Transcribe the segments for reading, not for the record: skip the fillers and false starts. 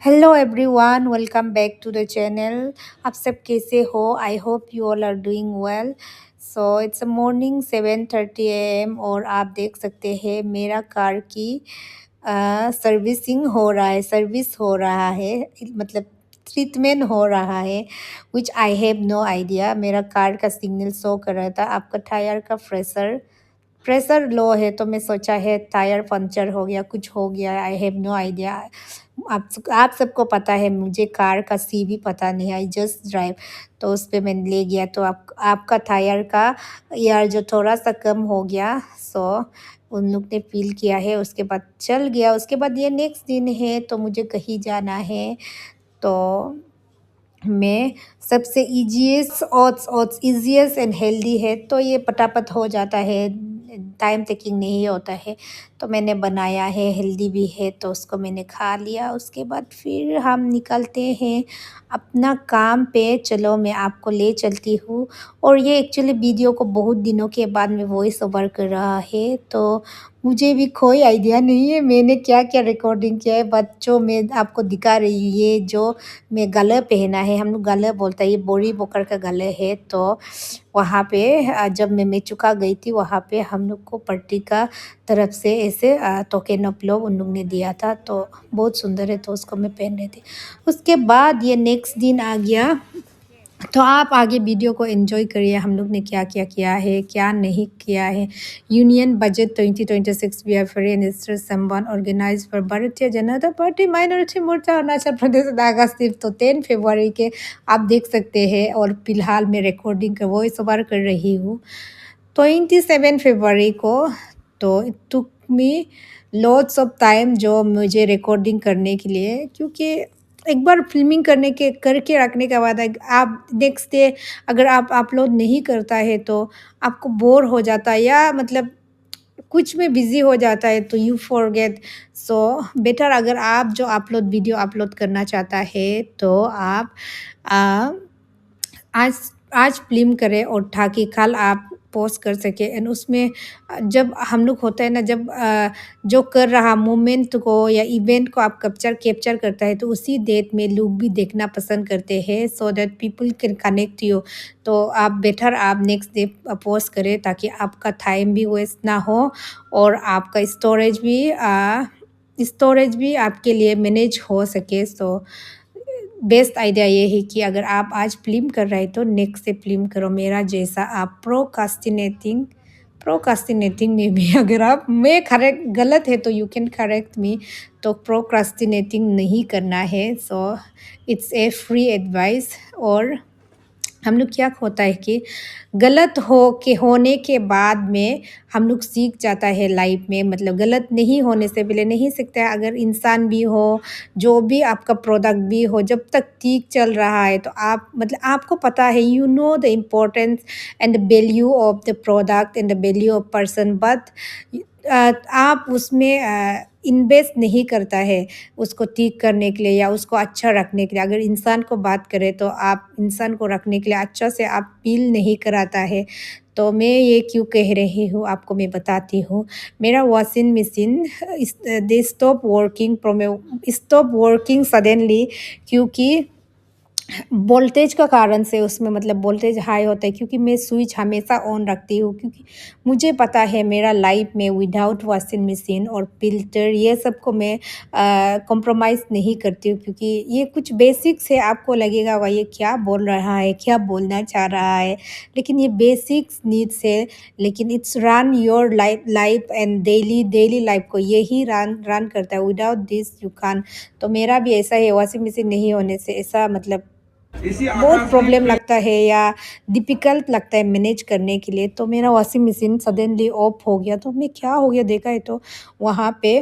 Hello everyone, welcome back to the channel. आप सब कैसे हो? I hope you all are doing well. So it's a morning 7:30 AM और आप देख सकते हैं मेरा कार की सर्विसिंग हो रहा है, सर्विस हो रहा है, मतलब ट्रीटमेंट हो रहा है। विच आई हैव नो आइडिया। मेरा कार का सिग्नल शो कर रहा था आपका टायर का प्रेशर प्रेशर लो है, तो मैं सोचा है टायर पंचर हो गया, कुछ हो गया। I have no idea. आप सबको पता है मुझे कार का सी भी पता नहीं, आई जस्ट ड्राइव। तो उस पे मैंने ले गया तो आपका टायर का एयर जो थोड़ा सा कम हो गया। सो उन लोग ने फील किया है, उसके बाद चल गया। उसके बाद ये नेक्स्ट दिन है तो मुझे कहीं जाना है, तो में सबसे easiest oats oats easiest and healthy है, तो ये फटाफट हो जाता है, टाइम टेकिंग नहीं होता है। तो मैंने बनाया है, हेल्दी भी है, तो उसको मैंने खा लिया। उसके बाद फिर हम निकलते हैं अपना काम पे। चलो मैं आपको ले चलती हूँ। और ये एक्चुअली वीडियो को बहुत दिनों के बाद में वॉइस ओवर कर रहा है, तो मुझे भी कोई आइडिया नहीं है मैंने क्या-क्या रिकॉर्डिंग किया है। बच्चों में आपको दिखा रही हूँ, ये जो मैं गले पहना है, हम लोग गले बोलते हैं, ये बोरी बोकर का गले है। तो वहाँ पे जब मैं मेचुका गई थी, वहाँ पे हम लोग को पट्टी का तरफ से ऐसे टोकेन ऑफ लव उन लोग ने दिया था, तो बहुत सुंदर है, तो उसको मैं पहन रही थी। उसके बाद ये नेक्स्ट दिन आ गया, तो आप आगे वीडियो को एंजॉय करिए। हम लोग ने क्या-क्या किया है, क्या नहीं किया है। यूनियन बजट 2026 वेलफेयर एंड संबंध organise for Bharatiya Janata party minority मोर्चा अरुणाचल प्रदेश नागा स्थित, तो 10 फरवरी के आप देख सकते हैं। और फिलहाल मैं रिकॉर्डिंग का वॉइस ओवर कर रही हूँ 27 फरवरी को। तो it took me lots of time जो मुझे रिकॉर्डिंग करने के लिए, क्योंकि एक बार फ़िल्मिंग करके रखने के बाद आप नेक्स्ट डे अगर आप अपलोड नहीं करता है तो आपको बोर हो जाता है, या मतलब कुछ में बिज़ी हो जाता है, तो यू फॉरगेट। सो बेटर अगर आप जो वीडियो अपलोड करना चाहता है तो आप अ, आज आज फ़िल्म करें और ताकि कल आप पोस्ट कर सकें। एंड उसमें जब हम लोग होता है ना, जब जो कर रहा मोमेंट को या इवेंट को आप कैप्चर करता है, तो उसी डेट में लोग भी देखना पसंद करते हैं, so that people can connect you. तो आप बेटर आप नेक्स्ट डे पोस्ट करें ताकि आपका टाइम भी वेस्ट ना हो, और आपका स्टोरेज भी आपके लिए मैनेज हो सके। सो बेस्ट आइडिया ये है कि अगर आप आज फ़िल्म कर रहे हैं तो नेक्स्ट से फ़िल्म करो। मेरा जैसा आप प्रोकास्टिनेटिंग में भी अगर आप मैं करेक्ट गलत है तो यू कैन करेक्ट मी। तो प्रोक्रास्टिनेटिंग नहीं करना है। So it's a free advice. और हम लोग क्या होता है कि गलत होने के बाद में हम लोग सीख जाता है लाइफ में, मतलब गलत नहीं होने से पहले नहीं सीखता है। अगर इंसान भी हो, जो भी आपका प्रोडक्ट भी हो, जब तक ठीक चल रहा है तो आप मतलब आपको पता है, you know the importance and the value of the product and the value of person, but आप उसमें इन्वेस्ट नहीं करता है उसको ठीक करने के लिए या उसको अच्छा रखने के लिए। अगर इंसान को बात करें तो आप इंसान को रखने के लिए अच्छा से आप फील नहीं कराता है। तो मैं ये क्यों कह रही हूँ आपको मैं बताती हूँ। मेरा washing machine they stop working suddenly, क्योंकि वोल्टेज का कारण से उसमें मतलब वोल्टेज हाई होता है, क्योंकि मैं स्विच हमेशा ऑन रखती हूँ, क्योंकि मुझे पता है मेरा लाइफ में विदाउट वॉशिंग मशीन और फिल्टर ये सब को मैं कॉम्प्रोमाइज़ नहीं करती हूँ, क्योंकि ये कुछ बेसिक्स है। आपको लगेगा वाह ये क्या बोल रहा है, क्या बोलना चाह रहा है, लेकिन ये बेसिक्स नीड्स है। लेकिन it's run your life and daily life को यही रन करता है। विदाउट दिस यू कान। तो मेरा भी ऐसा है, वॉशिंग मशीन नहीं होने से ऐसा मतलब बहुत प्रॉब्लम लगता है या डिफ़िकल्ट लगता है मैनेज करने के लिए। तो मेरा वॉशिंग मशीन सडनली ऑफ हो गया, तो मैं क्या हो गया देखा है, तो वहाँ पे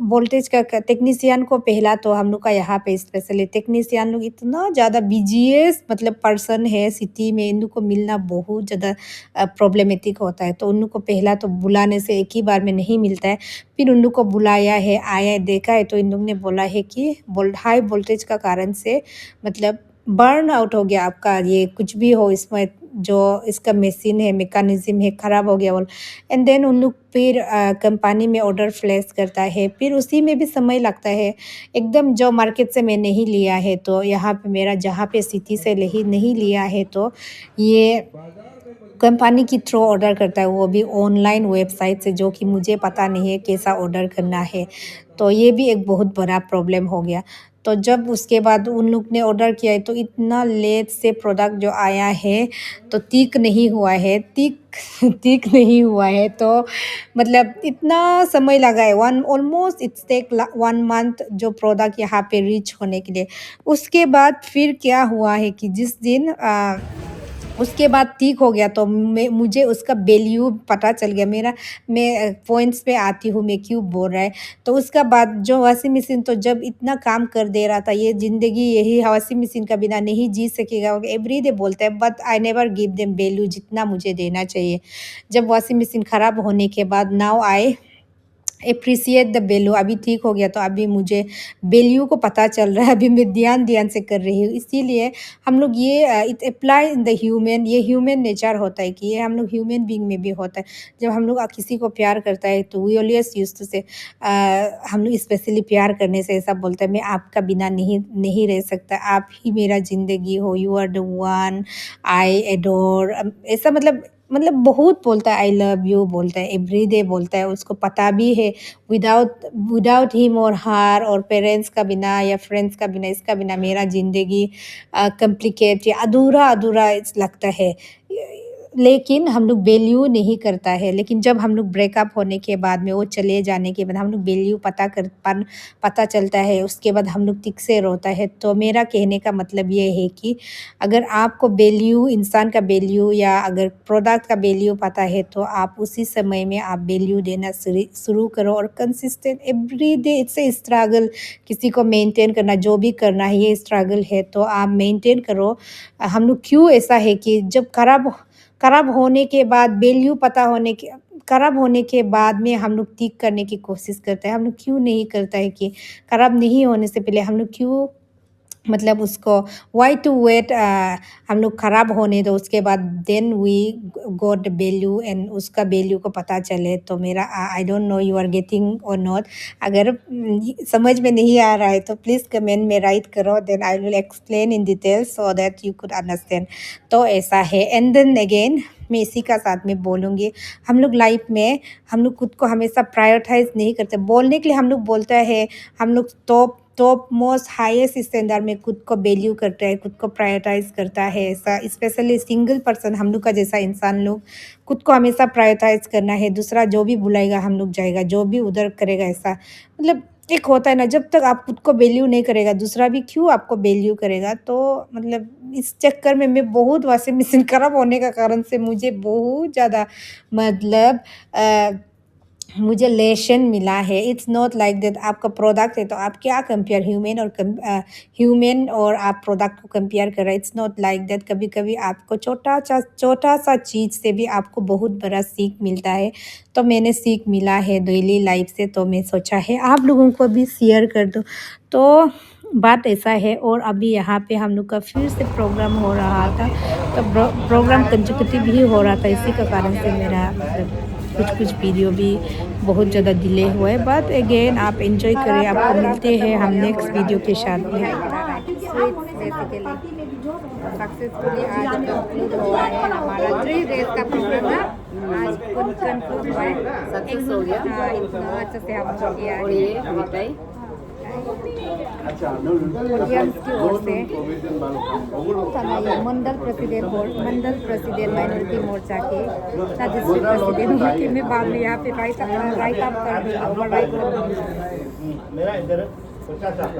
वोल्टेज का टेक्नीशियन को पहला तो हम लोग का यहाँ पे स्पेशली टेक्नीशियन लोग इतना ज़्यादा बिजीएस्ट मतलब पर्सन है सिटी में, इन लोग को मिलना बहुत ज़्यादा प्रॉब्लमेटिक होता है। तो उन लोग को पहला तो बुलाने से एक ही बार में नहीं मिलता है। फिर उन लोग को बुलाया है, आया है, देखा है, तो इन लोग ने बोला है कि हाई वोल्टेज का कारण से मतलब बर्न आउट हो गया आपका, ये कुछ भी हो इसमें जो इसका मशीन है, मैकेनिज़्म है, ख़राब हो गया बोल। एंड देन उन लोग फिर कंपनी में ऑर्डर प्लेस करता है, फिर उसी में भी समय लगता है। एकदम जो मार्केट से मैं नहीं लिया है, तो यहाँ पे मेरा जहाँ पे सिटी से नहीं लिया है, तो ये कंपनी की थ्रू ऑर्डर करता है, वो भी ऑनलाइन वेबसाइट से, जो कि मुझे पता नहीं है कैसा ऑर्डर करना है। तो ये भी एक बहुत बड़ा प्रॉब्लम हो गया। तो जब उसके बाद उन लोग ने ऑर्डर किया है, तो इतना लेट से प्रोडक्ट जो आया है, तो ठीक नहीं हुआ है, ठीक ठीक नहीं हुआ है। तो मतलब इतना समय लगा है, 1 ऑलमोस्ट इट्स टेक 1 मंथ जो प्रोडक्ट यहाँ पे रीच होने के लिए। उसके बाद फिर क्या हुआ है कि जिस दिन उसके बाद ठीक हो गया, तो मैं मुझे उसका वैल्यू पता चल गया। मैं पॉइंट्स पे आती हूँ, मैं क्यों बोल रहा है। तो उसका बाद जो वॉशिंग मशीन तो जब इतना काम कर दे रहा था, ये ज़िंदगी यही वॉशिंग मशीन के बिना नहीं जी सकेगा, एवरीडे बोलता है, but I never give them value जितना मुझे देना चाहिए। जब वॉशिंग मशीन खराब होने के बाद now I appreciate the value, अभी ठीक हो गया, तो अभी मुझे वैल्यू को पता चल रहा है, अभी मैं ध्यान से कर रही हूँ। इसीलिए हम लोग ये it apply in the human, ये ह्यूमन नेचर होता है कि ये हम लोग ह्यूमन बीइंग में भी होता है। जब हम लोग किसी को प्यार करता है, तो वी ऑलवेज यूज्ड टू से हम लोग स्पेशली प्यार करने से ऐसा बोलता है, मैं आपका बिना नहीं नहीं रह सकता, आप ही मेरा ज़िंदगी हो, you are the one I adore. ऐसा मतलब बहुत बोलता है, आई लव यू बोलता है, एवरीडे बोलता है, उसको पता भी है विदाउट विदाउट हिम और हर और पेरेंट्स का बिना या फ्रेंड्स का बिना, इसका बिना मेरा ज़िंदगी कॉम्प्लिकेट या अधूरा-अधूरा लगता है। लेकिन हम लोग वैल्यू नहीं करता है, लेकिन जब हम लोग ब्रेकअप होने के बाद में, वो चले जाने के बाद हम लोग वैल्यू पता चलता है, उसके बाद हम लोग ठीक से रोता है। तो मेरा कहने का मतलब ये है कि अगर आपको वैल्यू, इंसान का वैल्यू या अगर प्रोडक्ट का वैल्यू पता है, तो आप उसी समय में आप वैल्यू देना शुरू करो और consistent everyday. It's a struggle, किसी को मेंटेन करना, जो भी करना है ये स्ट्रगल है, तो आप मेंटेन करो। हम लोग क्यों ऐसा है कि जब खराब होने के बाद वैल्यू पता होने के खराब होने के बाद में हम लोग ठीक करने की कोशिश करते हैं। हम लोग क्यों नहीं करता है कि खराब नहीं होने से पहले हम लोग क्यों मतलब उसको व्हाई टू वेट, हम लोग खराब होने दो, उसके बाद then we got value and उसका वैल्यू को पता चले। तो मेरा I don't know you are getting or not. अगर समझ में नहीं आ रहा है, तो प्लीज़ कमेंट में राइट करो, then I will explain in detail so that you could understand. तो ऐसा है। एंड देन अगेन मैं इसी का साथ में बोलूँगी, हम लोग लाइफ में हम लोग खुद को हमेशा प्रायोरिटाइज़ नहीं करते। बोलने के लिए हम लोग बोलता है, हम लोग टॉप मोस्ट हाईएस्ट स्टैंडर्ड में खुद को वैल्यू करता है, खुद को प्रायोरिटाइज़ करता है। ऐसा स्पेशली सिंगल पर्सन, हम लोग का जैसा इंसान लोग खुद को हमेशा प्रायोरिटाइज़ करना है। दूसरा जो भी बुलाएगा हम लोग जाएगा, जो भी उधर करेगा, ऐसा मतलब एक होता है ना, जब तक आप खुद को वैल्यू नहीं करेगा, दूसरा भी क्यों आपको वैल्यू करेगा। तो मतलब इस चक्कर में मैं बहुत वॉशिंग मशीन खराब होने का कारण से मुझे बहुत ज़्यादा मतलब मुझे लेसन मिला है। इट्स नॉट लाइक दैट आपका प्रोडक्ट है तो आप क्या कंपेयर ह्यूमन और आप प्रोडक्ट को कंपेयर कर रहे हैं। It's not like that. कभी कभी आपको छोटा सा चीज़ से भी आपको बहुत बड़ा सीख मिलता है। तो मैंने सीख मिला है डेली लाइफ से, तो मैं सोचा है आप लोगों को भी शेयर कर दो। तो बात ऐसा है। और अभी यहाँ पे हम लोग का फिर से प्रोग्राम हो रहा था, तो प्रोग्राम कंसेक्यूटिव भी हो रहा था। इसी का कारण से मेरा मतलब कुछ वीडियो भी बहुत ज़्यादा डिले हुआ है। बट अगेन आप एंजॉय करें। आपको मिलते हैं हम नेक्स्ट वीडियो के साथ में। सक्सेसफुली आज कंक्लूड हुआ है हमारा 3 डेज का प्रोग्राम ना। आज कंक्लूड हुआ है, सक्सेस हो गया। हाँ, इतना अच्छा से हम लोग किया है। और ये मिठाई ऑडियंस की ओर से मंडल प्रेसिडेंट माइनॉरिटी मोर्चा के डिस्ट्रिक्ट प्रेसिडेंट हुई कि मैं बाद में यहाँ पे राइट अप कर दूँगी।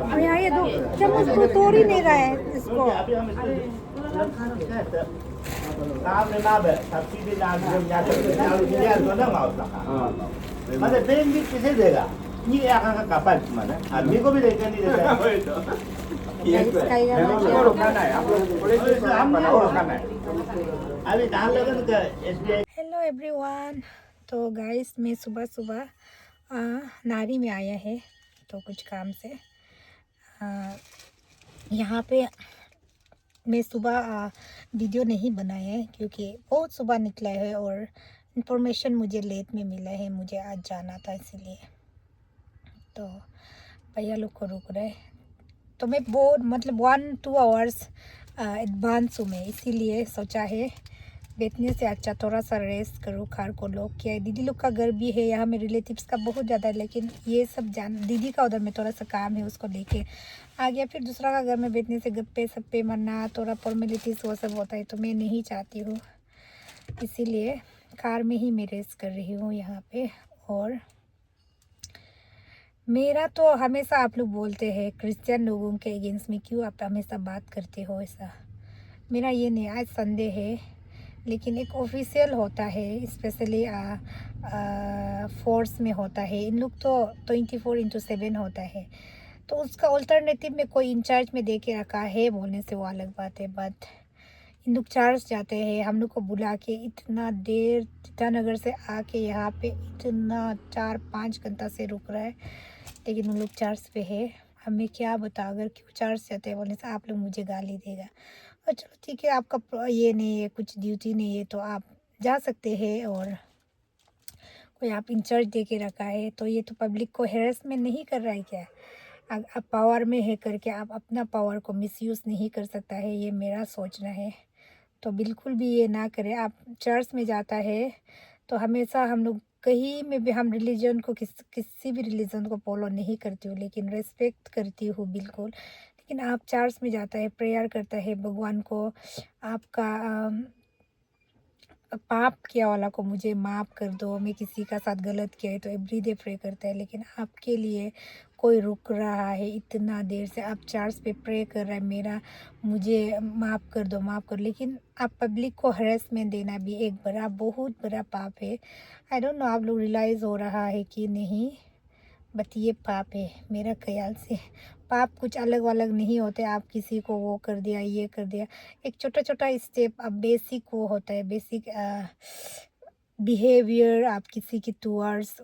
अब यहाँ ये दो चम्मच तो तोड़ ही नहीं रहा है इसको। मतलब पेन भी किसे देगा? ये आँखों का कपाल माने आदमी को भी देगा नहीं देता अभी धान लगन का SBI। Hello everyone. तो गाइस मैं सुबह सुबह नारी में आया है, तो कुछ काम से यहाँ पे मैं सुबह वीडियो नहीं बनाया है क्योंकि बहुत सुबह निकला है और इन्फॉर्मेशन मुझे लेट में मिला है, मुझे आज जाना था इसीलिए। तो भैया लोग को रुक रहे, तो मैं बहुत मतलब 1-2 आवर्स एडवांस हूँ मैं, इसीलिए सोचा है बैठने से अच्छा थोड़ा सा रेस्ट करूँ। कार को लॉक किया है, दीदी लोग का घर भी है यहाँ में, रिलेटिव्स का बहुत ज़्यादा है, लेकिन ये सब जान दीदी का उधर में थोड़ा सा काम है, उसको लेके आ गया। फिर दूसरा का घर में बैठने से गप्पे सप्पे मारना, थोड़ा फॉर्मेलिटीज़ वो सब होता है, तो मैं नहीं चाहती हूँ, इसीलिए कार में ही मैं रेस्ट कर रही हूँ यहाँ पे। और मेरा तो हमेशा आप लोग बोलते हैं क्रिश्चियन लोगों के अगेंस्ट में क्यों आप हमेशा बात करते हो ऐसा, मेरा ये नहीं। आज संडे है, लेकिन एक ऑफिशियल होता है, स्पेशली फोर्स में होता है, इन लोग तो 24/7 होता है, तो उसका अल्टरनेटिव में कोई इंचार्ज में दे के रखा है बोलने से वो अलग बात है। बट इन लोग चार्ज जाते हैं, हम लोग को बुला के इतना देर ईटानगर से आके यहाँ पे इतना 4-5 घंटा से रुक रहा है, लेकिन उन लोग चार्ज पे है। हमें क्या बता, अगर क्यों चार्ज जाते हैं बोलने से आप लोग मुझे गाली देगा। और चलो ठीक है, आपका ये नहीं है, कुछ ड्यूटी नहीं है, तो आप जा सकते हैं, और कोई आप इंचार्ज दे के रखा है तो ये तो पब्लिक को हेरेसमेंट नहीं कर रहा है क्या? आप पावर में है करके आप अपना पावर को मिसयूज़ नहीं कर सकता है, ये मेरा सोचना है। तो बिल्कुल भी ये ना करें। आप चर्च में जाता है तो हमेशा हम लोग कहीं में भी, हम रिलीजन को किसी भी रिलीजन को फॉलो नहीं करती हूँ, लेकिन रेस्पेक्ट करती हूँ बिल्कुल। लेकिन आप चर्च में जाता है, प्रेयर करता है भगवान को, आपका पाप किया वाला को मुझे माफ़ कर दो, मैं किसी का साथ गलत किया है तो एवरीडे प्रे करता है, लेकिन आपके लिए कोई रुक रहा है इतना देर से, आप चर्च पे प्रे कर रहा है मेरा मुझे माफ़ कर दो, माफ़ कर, लेकिन आप पब्लिक को हरेसमेंट देना भी एक बड़ा बहुत बड़ा पाप है। आई डोंट नो आप लोग रियलाइज़ हो रहा है कि नहीं, बट ये पाप है मेरा ख्याल से। पाप कुछ अलग अलग नहीं होते, आप किसी को वो कर दिया, ये कर दिया, एक छोटा छोटा स्टेप, अब बेसिक वो होता है, बेसिक बिहेवियर आप किसी की टूवर्ड्स,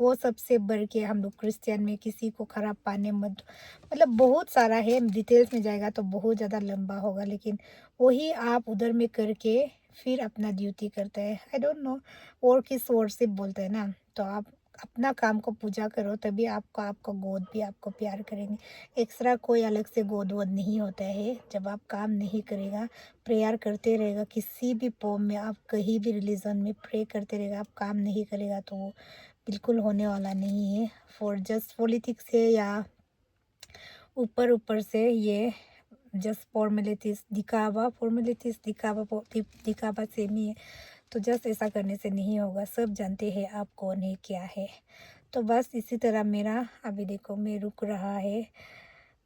वो सबसे बढ़ के हम लोग क्रिश्चियन में किसी को ख़राब पाने मत, मतलब बहुत सारा है, डिटेल्स में जाएगा तो बहुत ज़्यादा लंबा होगा, लेकिन वही आप उधर में करके फिर अपना ड्यूटी करते हैं। आई don't no, work is worship बोलते हैं ना, तो आप अपना काम को पूजा करो, तभी आपका आपका गॉड भी आपको प्यार करेंगे। एक्स्ट्रा कोई अलग से गॉड वॉड नहीं होता है। जब आप काम नहीं करेगा, प्रेयर करते रहेगा, किसी भी फॉर्म में आप कहीं भी रिलीजन में प्रे करते रहेगा, आप काम नहीं करेगा तो वो बिल्कुल होने वाला नहीं है। फॉर जस्ट पॉलिटिक्स है या ऊपर ऊपर से ये जस्ट फॉर्मेलिटीज़ दिखावा, दिखावा सेम ही है, तो जस्ट ऐसा करने से नहीं होगा। सब जानते हैं आप कौन है क्या है। तो बस इसी तरह मेरा अभी देखो मैं रुक रहा है,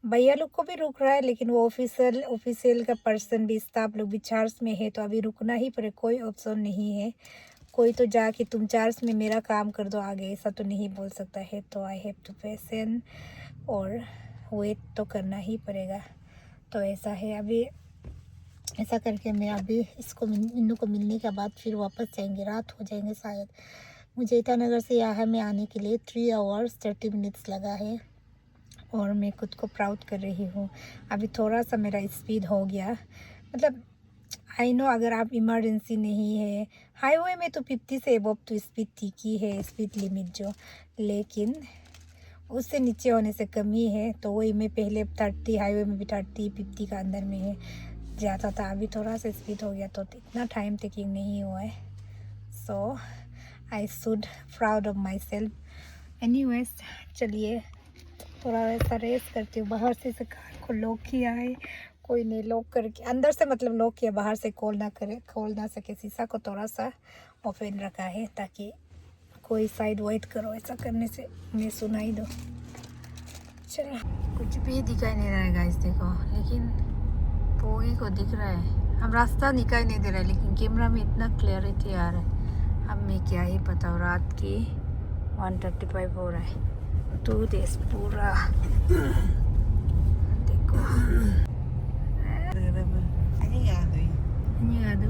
भैया लोग को भी रुक रहा है, लेकिन वो ऑफिशियल का पर्सन भी, स्टाफ लोग भी चार्ज में है, तो अभी रुकना ही पड़े, कोई ऑप्शन नहीं है। कोई तो जाके तुम चार्ज में मेरा काम कर दो आगे, ऐसा तो नहीं बोल सकता है। तो आई हैव टू पेशेंट और वेट तो करना ही पड़ेगा। तो ऐसा है, अभी ऐसा करके मैं अभी इन लोग को मिलने के बाद फिर वापस जाएंगे, रात हो जाएंगे शायद। मुझे ईटानगर से यहाँ में आने के लिए 3 आवर्स 30 मिनट्स लगा है, और मैं खुद को प्राउड कर रही हूँ। अभी थोड़ा सा मेरा स्पीड हो गया, मतलब आई नो अगर आप इमरजेंसी नहीं है, हाईवे में तो 50 से एबव तो स्पीड ठीक ही है, स्पीड लिमिट जो, लेकिन उससे नीचे होने से कमी है। तो वही मैं पहले 30, हाईवे में भी 30-50 का अंदर में है जाता था, अभी थोड़ा सा स्पीड हो गया, तो इतना टाइम टेकिंग नहीं हुआ है। So I should proud of myself. Anyways, चलिए थोड़ा वैसा रेस्ट करती हूँ। बाहर से कार को लॉक किया है, कोई नहीं लॉक करके, अंदर से मतलब लॉक किया, बाहर से खोल ना सके, शीशा को थोड़ा सा ओपन रखा है ताकि कोई साइड वाइड करो, ऐसा करने से मैं सुनाई दो। चलो, कुछ भी दिखाई नहीं रहा है गाइस देखो, लेकिन पोगी को दिख रहा है, हम रास्ता दिखाई नहीं दे रहा है, लेकिन कैमरा में इतना क्लियरिटी आ रहा है। अब मैं क्या ही पता, रात की 1:35 हो रहा है, 2 days पूरा देखो,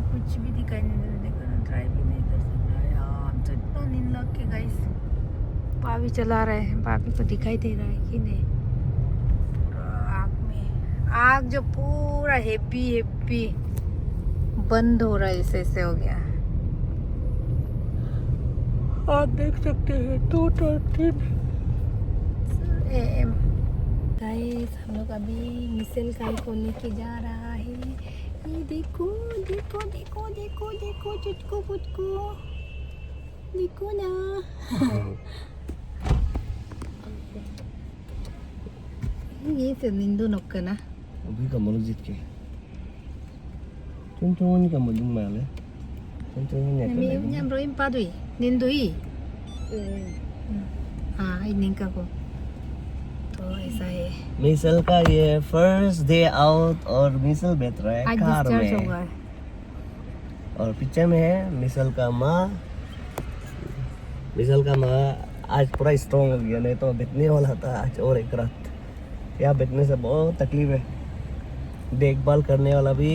कुछ भी दिखाई नहीं दे रहा, देखो ड्राइव भी नहीं कर सकता यार, तो इतना नींद लग के गाइस। भाभी चला रहे हैं, भाभी को दिखाई दे रहा है कि नहीं, आग जो पूरा हैप्पी बंद हो रहा है, ऐसे हो गया। आप देख सकते हैं 2:13 AM। गाइस हम लोग अभी मिसल काई को लेके जा रहा है। ये देखो देखो देखो देखो देखो चुटको पुटको देखो ना। ये तो निंदु नोक्का ना Ubi ka malujit ke. Tung ka malung male. Tung nya Nami ka. nyam roim padui निंदुई। हाँ इन्हीं को तो ऐसा है। मिसल का ये फर्स्ट डे आउट और मिसल बैठ रहा है आज कार डिस्चार्ज में। होगा। और पीछे में है मिसल का माँ। मिसल का माँ आज पूरा स्ट्रॉन्ग हो गया, नहीं तो बैठने वाला था आज और एक रात। यहाँ बैठने से बहुत तकलीफ है, देखभाल करने वाला भी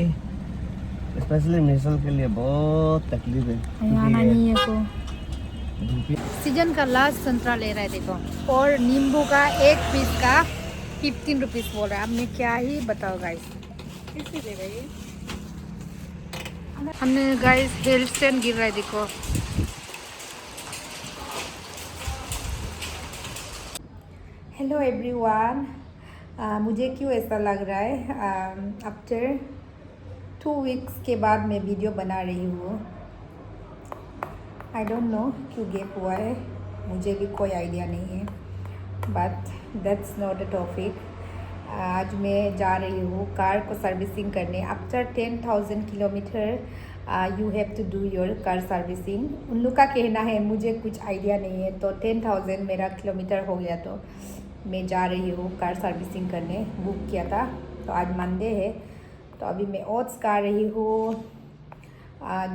स्पेशली मिसल के लिए बहुत तकलीफ है। आना नहीं है को धूप सीजन का लास्ट संतरा ले रहा है देखो, और नींबू का एक पीस का 15 रुपीस बोल रहा है। अब मैं क्या ही बताओ गाइस। हमने गाइस हिल स्टैंड गिर रहा है देखो। हेलो एवरीवन, मुझे क्यों ऐसा लग रहा है आफ्टर 2 वीक्स के बाद मैं वीडियो बना रही हूँ। आई डोंट नो क्यों गैप हुआ है, मुझे भी कोई आइडिया नहीं है, but that's not a topic. आज मैं जा रही हूँ कार को सर्विसिंग करने। After 10,000 kilometre you have to do your car servicing. उन लोग का कहना है, मुझे कुछ आइडिया नहीं है। तो 10,000 मेरा किलोमीटर हो गया तो मैं जा रही हूँ कार सर्विसिंग करने। बुक किया था, तो आज मंडे है, तो अभी मैं ओट्स खा रही हूँ।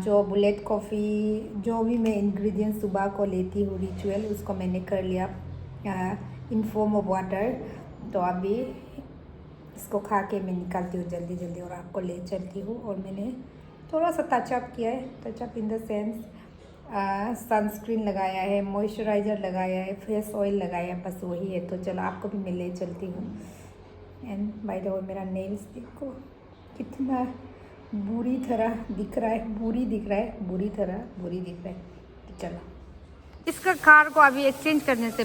जो बुलेट कॉफ़ी, जो भी मैं इंग्रेडिएंट्स सुबह को लेती हूँ रिचुअल, उसको मैंने कर लिया इन फॉर्म ऑफ वाटर। तो अभी इसको खा के मैं निकलती हूँ जल्दी जल्दी और आपको ले चलती हूँ। और मैंने थोड़ा सा टचअप किया है, touch-up in the sense sunscreen लगाया है, मॉइस्चराइज़र लगाया है, फेस ऑयल लगाया है, बस वही है। तो चलो आपको भी मैं ले चलती हूँ। एंड बाय द वे मेरा नेल्स देखो कितना बुरी तरह दिख रहा है, बुरी दिख रहा है, बुरी तरह बुरी दिख रहा है। तो चलो इसका कार को अभी एक्सचेंज करने से